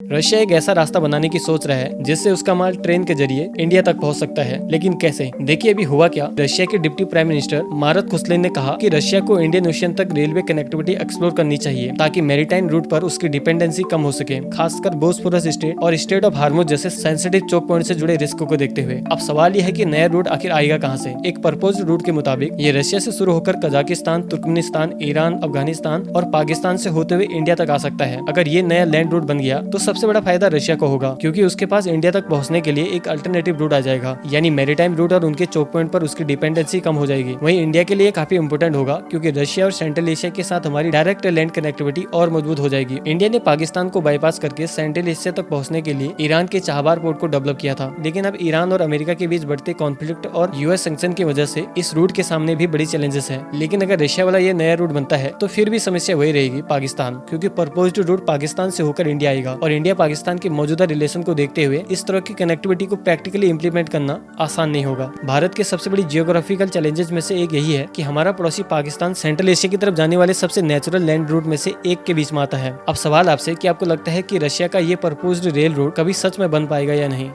Russia एक ऐसा रास्ता बनाने की सोच रहा है जिससे उसका माल ट्रेन के जरिए इंडिया तक पहुंच सकता है, लेकिन कैसे? देखिए अभी हुआ क्या। रशिया के डिप्टी प्राइम मिनिस्टर मारत खुसलिन ने कहा कि रशिया को इंडियन ओशियन तक रेलवे कनेक्टिविटी एक्सप्लोर करनी चाहिए ताकि मैरीटाइम रूट पर उसकी डिपेंडेंसी कम हो सके, खासकर बोस्फोरस स्टेट और स्टेट ऑफ हार्मुज जैसे सेंसिटिव चोक पॉइंट से जुड़े रिस्क को देखते हुए। अब सवाल यह है कि नया रूट आखिर आएगा कहां से? एक प्रपोज्ड रूट के मुताबिक ये रशिया से शुरू होकर कजाकिस्तान, तुर्कमेनिस्तान, ईरान, अफगानिस्तान और पाकिस्तान से होते हुए इंडिया तक आ सकता है। अगर ये नया लैंड रूट बन गया तो सबसे बड़ा फायदा रशिया को होगा, क्योंकि उसके पास इंडिया तक पहुंचने के लिए एक अल्टरनेटिव रूट आ जाएगा, यानी मैरीटाइम रूट, और उनके चोक पॉइंट पर उसकी डिपेंडेंसी कम हो जाएगी। वहीं इंडिया के लिए काफी इंपोर्टेंट होगा, क्योंकि रशिया और सेंट्रल एशिया के साथ हमारी डायरेक्ट लैंड कनेक्टिविटी और मजबूत हो जाएगी। इंडिया ने पाकिस्तान को बाईपास करके सेंट्रल एशिया तक पहुंचने के लिए ईरान के चाहबार पोर्ट को डेवलप किया था, लेकिन अब ईरान और अमेरिका के बीच बढ़ते कॉन्फ्लिक्ट और यूएस सैंक्शन की वजह से इस रूट के सामने भी बड़ी चैलेंजेस है। लेकिन अगर रशिया वाला ये नया रूट बनता है तो फिर भी समस्या वही रहेगी, पाकिस्तान, क्योंकि प्रपोज्ड रूट पाकिस्तान से होकर इंडिया आएगा और इंडिया पाकिस्तान के मौजूदा रिलेशन को देखते हुए इस तरह की कनेक्टिविटी को प्रैक्टिकली इंप्लीमेंट करना आसान नहीं होगा। भारत के सबसे बड़ी जियोग्राफिकल चैलेंजेस में से एक यही है कि हमारा पड़ोसी पाकिस्तान सेंट्रल एशिया की तरफ जाने वाले सबसे नेचुरल लैंड रूट में से एक के बीच में आता है। अब सवाल आपसे कि आपको लगता है कि रशिया का ये प्रपोज्ड रेल रूट कभी सच में बन पाएगा या नहीं?